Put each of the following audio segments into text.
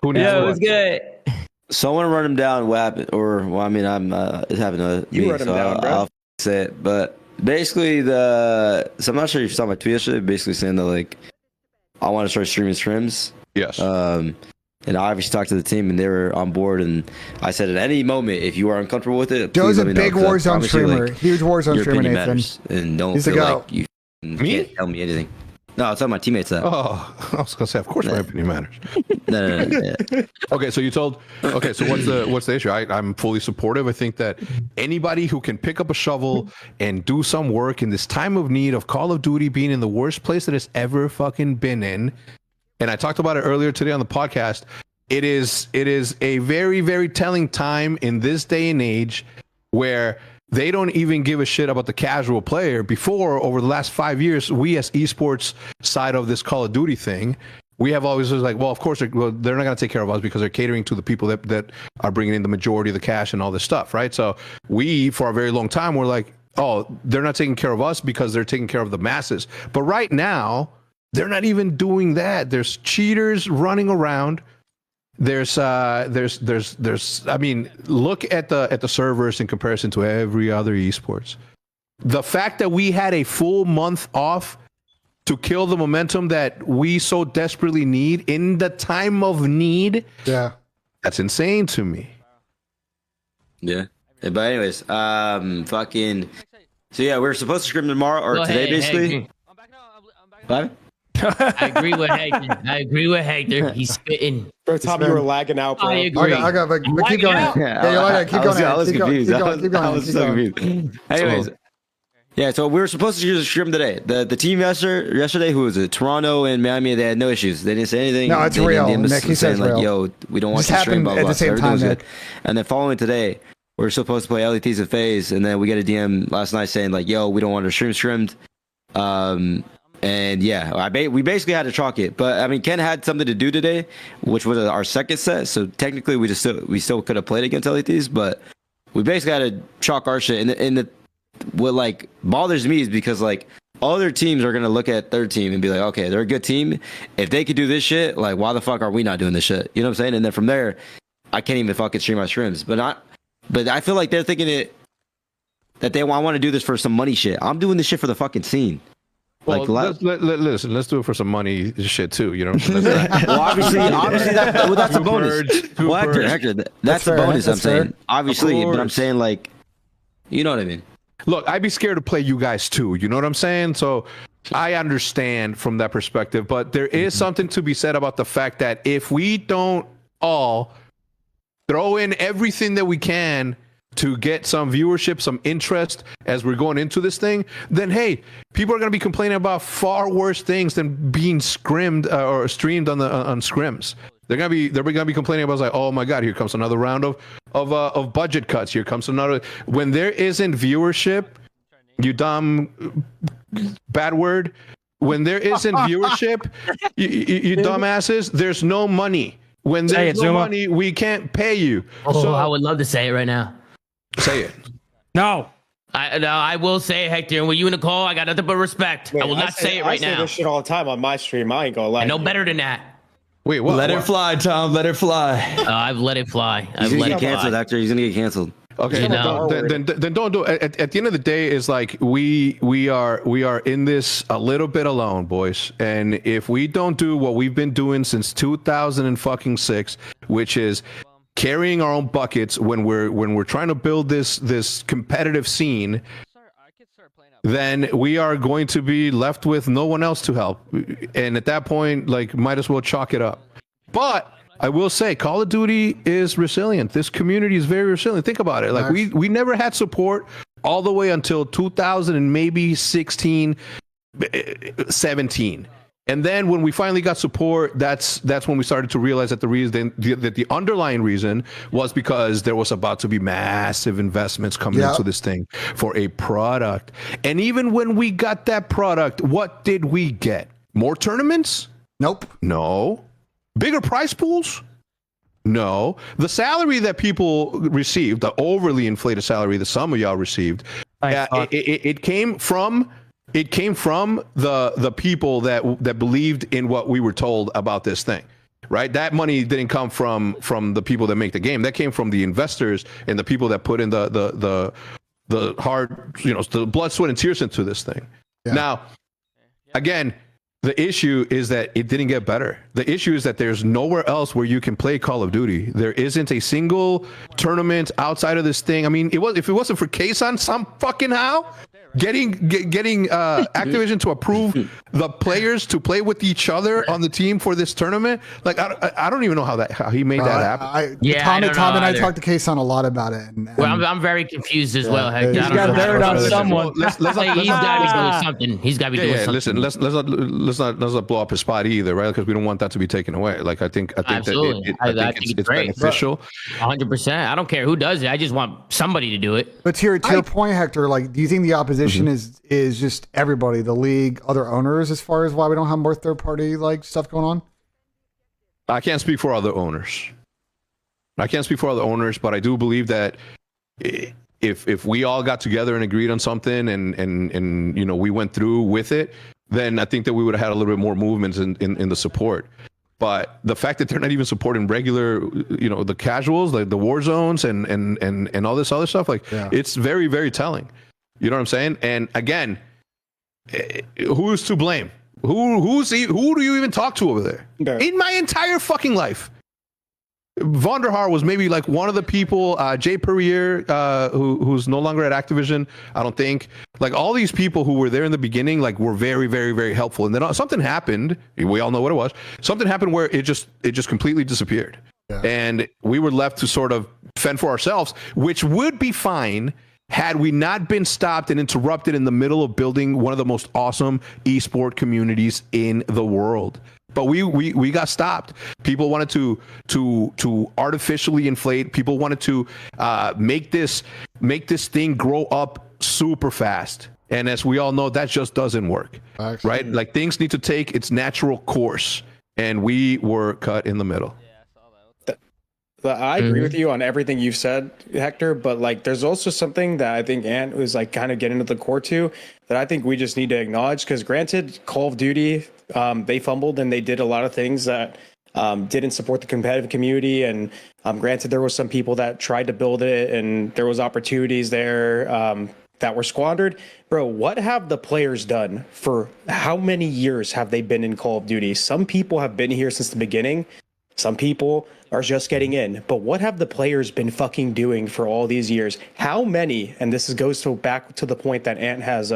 Who needs Yeah, it what? was good. Someone run him down. What happened? Or well, I mean, I'm having a You meeting, run him so down, bro. I'll say it. But basically, so I'm not sure if you saw my tweet yesterday. Basically saying that like I want to start streaming scrims. Yes. And I obviously talked to the team, and they were on board. And I said, at any moment, if you are uncomfortable with it, Joe's please a let me know, big 'cause I Warzone promise you, streamer. like, Huge Warzone your streamer, opinion Nathan. matters, and don't He's the feel goat. like you Me? can't tell me anything. No, I'll tell my teammates that. Oh, I was gonna say, of course, my opinion matters. No. Yeah. Okay, so you told. Okay, so what's the issue? I'm fully supportive. I think that anybody who can pick up a shovel and do some work in this time of need of Call of Duty being in the worst place that it's ever fucking been in, and I talked about it earlier today on the podcast. It is a very, very telling time in this day and age where they don't even give a shit about the casual player. Before, over the last 5 years, we as esports side of this Call of Duty thing, we have always was like, well, of course, they're not going to take care of us because they're catering to the people that are bringing in the majority of the cash and all this stuff, right? So we, for a very long time, were like, oh, they're not taking care of us because they're taking care of the masses. But right now, they're not even doing that. There's cheaters running around. There's I mean, look at the servers in comparison to every other esports. The fact that we had a full month off to kill the momentum that we so desperately need in the time of need, that's insane to me. Yeah. But anyways, fucking. So yeah, we're supposed to scrim tomorrow or Well, today, hey, basically. What? I agree with Hector. He's spitting. Bro, Tom, you were lagging out, bro. I agree. I got, but keep going. out. Yeah, you're like, keep going. I was Keep going. confused. Keep going. Keep going. I was Keep so going. confused. Anyways, yeah. So we were supposed to scrim today. The team yesterday, who was it? Toronto and Miami. They had no issues. They didn't say anything. No, it's They real. didn't Nick, he saying says like, real. "Yo, we don't want Just you to stream." happened Blah, at blah, the so same everything was time, good. Nick. And then following today, we were supposed to play LETs and FaZe, and then we get a DM last night saying like, "Yo, we don't want to stream scrimmed." And yeah, we basically had to chalk it. But I mean, Ken had something to do today, which was our second set. So technically, we still could have played against LETs, but we basically had to chalk our shit. And what like bothers me is because like other teams are gonna look at their team and be like, okay, they're a good team. If they could do this shit, like why the fuck are we not doing this shit? You know what I'm saying? And then from there, I can't even fucking stream my scrims. But I feel like they're thinking that I want to do this for some money shit. I'm doing this shit for the fucking scene. Well, Like, listen, let's do it for some money shit too, you know? well, obviously that's a bonus. Well, Hector, that's a fair. bonus, I'm That's fair. saying. Obviously, but I'm saying, like, you know what I mean? Look, I'd be scared to play you guys too, you know what I'm saying? So I understand from that perspective, but there is something to be said about the fact that if we don't all throw in everything that we can to get some viewership, some interest as we're going into this thing, then hey, people are going to be complaining about far worse things than being scrimmed or streamed on scrims. They're gonna be complaining about like, oh my god, here comes another round of budget cuts. Here comes another. When there isn't viewership, you dumb bad word. When there isn't viewership, you dumbasses, there's no money. When there's no money, we can't pay you. Oh, so I would love to say it right now. say it. No. I will say it, Hector. And with you and Nicole, I got nothing but respect. Wait, I will not say it right I say now. this shit all the time on my stream. I ain't gonna lie. I know better than that. Wait, what? Let it what? fly, Tom. Let it fly. I've let it fly. He's I've gonna let get it canceled, fly. Hector. He's gonna get canceled. Okay, You know. then don't do it. At the end of the day, is like we are in this a little bit alone, boys. And if we don't do what we've been doing since 2006, which is carrying our own buckets when we're trying to build this competitive scene, then we are going to be left with no one else to help. And at that point, like, might as well chalk it up. But I will say, Call of Duty is resilient. This community is very resilient. Think about it. Like, we never had support all the way until 2000 and maybe 16, 17. And then when we finally got support, that's when we started to realize that the underlying reason was because there was about to be massive investments coming into this thing for a product. And even when we got that product, what did we get? More tournaments? Nope. No. Bigger prize pools? No. The salary that people received, the overly inflated salary that some of y'all received, it came from the people that believed in what we were told about this thing. right? That money didn't come from the people that make the game. That came from the investors and the people that put in the hard, the blood, sweat, and tears into this thing. Yeah. Now, again, the issue is that it didn't get better. The issue is that there's nowhere else where you can play Call of Duty. There isn't a single tournament outside of this thing. I mean, if it wasn't for Kaysan some fucking how getting Activision to approve the players to play with each other on the team for this tournament, like I don't even know how he made that happen. I don't Tom know and I either. talked to Kaysan a lot about it. And Well, I'm very confused as well. Hector. He's I don't got know. buried on someone. Let's He's got to be doing something. He's got to be doing something. Listen, let's not blow up his spot either, right? Because we don't want that to be taken away. Like I think Absolutely. that I think it's great. beneficial. 100%. I don't care who does it. I just want somebody to do it. But to your point, Hector, like, do you think the opposition is just everybody, the league, other owners, as far as why we don't have more third party like stuff going on? I can't speak for other owners. But I do believe that if we all got together and agreed on something and we went through with it, then I think that we would have had a little bit more movements in the support. But the fact that they're not even supporting regular, the casuals, like the war zones and all this other stuff, it's very, very telling. You know what I'm saying? And again, who's to blame? Who do you even talk to over there? No. In my entire fucking life, Vonderhaar was maybe like one of the people. Jay Perrier, who's no longer at Activision, I don't think. Like all these people who were there in the beginning, like were very, very, very helpful. And then something happened. We all know what it was. Something happened where it just completely disappeared, and we were left to sort of fend for ourselves, which would be fine had we not been stopped and interrupted in the middle of building one of the most awesome esport communities in the world. But we got stopped. People wanted to artificially inflate. People wanted to make this thing grow up super fast. And as we all know, that just doesn't work, right? Like things need to take its natural course, and we were cut in the middle. I agree with you on everything you've said, Hector, but like there's also something that I think Ant was like kind of getting to the core to that I think we just need to acknowledge, because granted, Call of Duty, they fumbled and they did a lot of things that didn't support the competitive community, and granted there was some people that tried to build it and there was opportunities there that were squandered. Bro, what have the players done? For how many years have they been in Call of Duty? Some people have been here since the beginning. Some people are just getting in. But what have the players been fucking doing for all these years? How many, and this goes back to the point that Ant has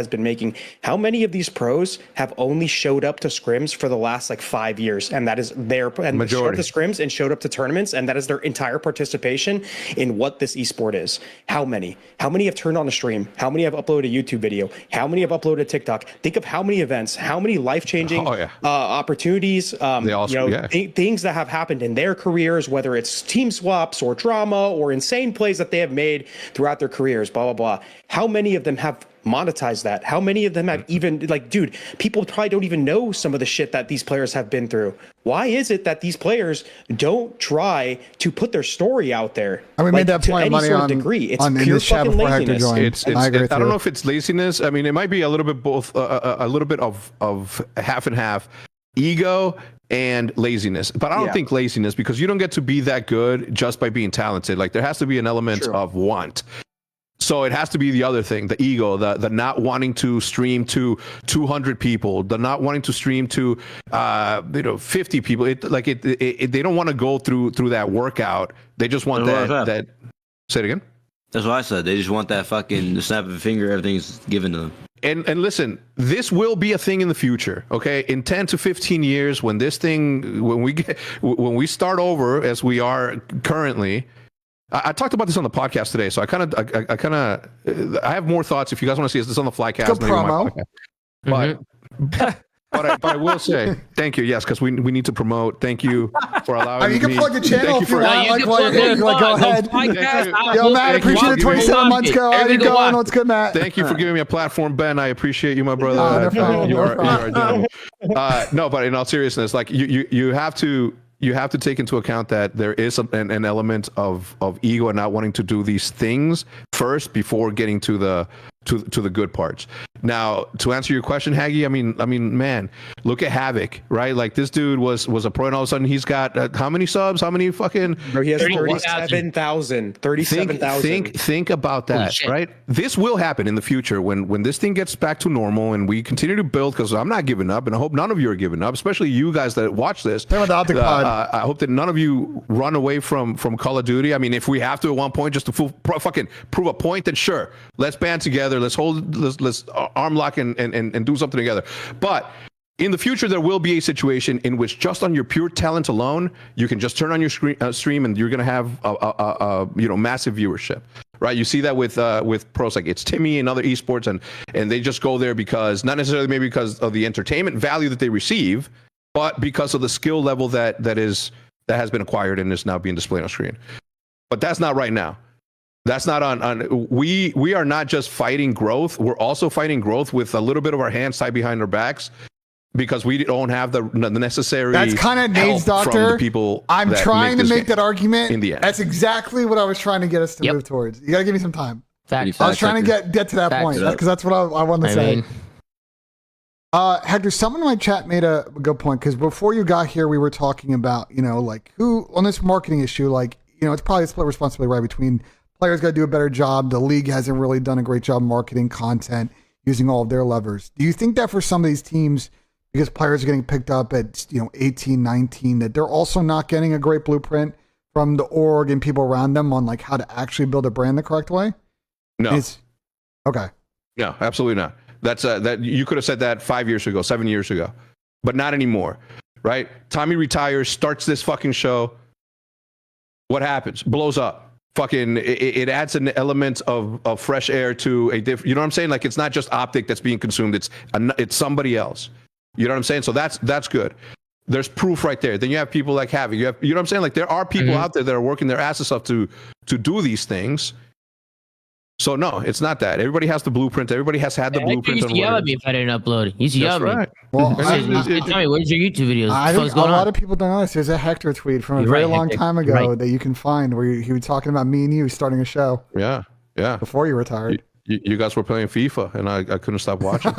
been making, how many of these pros have only showed up to scrims for the last like 5 years? And that is their majority. Showed up to scrims and showed up to tournaments, and that is their entire participation in what this esport is. How many? How many have turned on a stream? How many have uploaded a YouTube video? How many have uploaded TikTok? Think of how many events, how many life-changing opportunities, things that have happened in their careers, whether it's team swaps or drama or insane plays that they have made throughout their careers, blah, blah, blah. How many of them have monetized that? How many of them have even, like, dude, people probably don't even know some of the shit that these players have been through. Why is it that these players don't try to put their story out there? And we made that point to any sort of degree. It's pure fucking laziness. I don't know if it's laziness. I mean, it might be a little bit both, a little bit of half and half. Ego and laziness, but I don't think laziness, because you don't get to be that good just by being talented. Like there has to be an element of want. So it has to be the other thing, the ego, the not wanting to stream to 200 people, the not wanting to stream to 50 people. They don't want to go through that workout. They just want that. Say it again. That's what I said. They just want that fucking snap of a finger. Everything's given to them. And listen, this will be a thing in the future, okay? In 10 to 15 years, when we start over as we are currently, I talked about this on the podcast today, so I have more thoughts. If you guys want to see this on the Flycast, good promo. But I will say thank you. Yes, because we need to promote. Thank you for allowing me. You can plug the channel if you want. Go ahead. Yo, Matt, appreciate it. 27 months ago. How you going? What's good, Matt? Thank you for giving me a platform, Ben. I appreciate you, my brother. You are no, but in all seriousness, like you have to take into account that there is an element of ego and not wanting to do these things first before getting to the to the good parts. Now, to answer your question, Haggy, I mean, man, look at Havoc, right? Like this dude was a pro, and all of a sudden he's got how many subs? How many fucking? Bro, he has 37,000. 37,000. Think about Holy that, shit. right? This will happen in the future when this thing gets back to normal and we continue to build. Because I'm not giving up, and I hope none of you are giving up, especially you guys that watch this. Same with the OpTic pod. I hope that none of you run away from Call of Duty. I mean, if we have to at one point just to fucking prove a point, then sure, let's band together, let's arm lock and do something together. But in the future, there will be a situation in which just on your pure talent alone, you can just turn on your stream and you're going to have a massive viewership, right? You see that with pros like It's Timmy and other esports, and they just go there because not necessarily maybe because of the entertainment value that they receive, but because of the skill level that has been acquired and is now being displayed on screen. But that's not right now. That's not on we are not just fighting growth. We're also fighting growth with a little bit of our hands tied behind our backs because we don't have the necessary. That's kind of Nate's help from doctor. the people. I'm trying to make that argument. in the end. That's exactly what I was trying to get us to move towards. You got to give me some time. Facts. I was trying to get to that Facts. point because that's what I wanted to say. Hector, someone in my chat made a good point because before you got here, we were talking about, like who on this marketing issue, like, it's probably a split responsibility, right? Between players got to do a better job. The league hasn't really done a great job marketing content using all of their levers. Do you think that for some of these teams, because players are getting picked up at, 18, 19, that they're also not getting a great blueprint from the org and people around them on like how to actually build a brand the correct way? No. Okay. No, absolutely not. That's that you could have said that 5 years ago, 7 years ago, but not anymore, right? Tommy retires, starts this fucking show. What happens? Blows up. Fucking, it adds an element of fresh air to a different. You know what I'm saying? Like it's not just OpTic that's being consumed. It's somebody else. You know what I'm saying? So that's good. There's proof right there. Then you have people like Havoc. You know what I'm saying? Like there are people out there that are working their asses off to do these things. So no, it's not that. Everybody has the blueprint. Everybody has had the blueprint. He used to yell at me if I didn't upload it. He used to yell at me. Well, Tell me, where's your YouTube videos? I What's think a going lot on? of people don't know this. There's a Hector tweet from a You're very right, long Hector. time You're ago right. that you can find where he was talking about me and you starting a show Yeah. before you retired. You guys were playing FIFA, and I couldn't stop watching.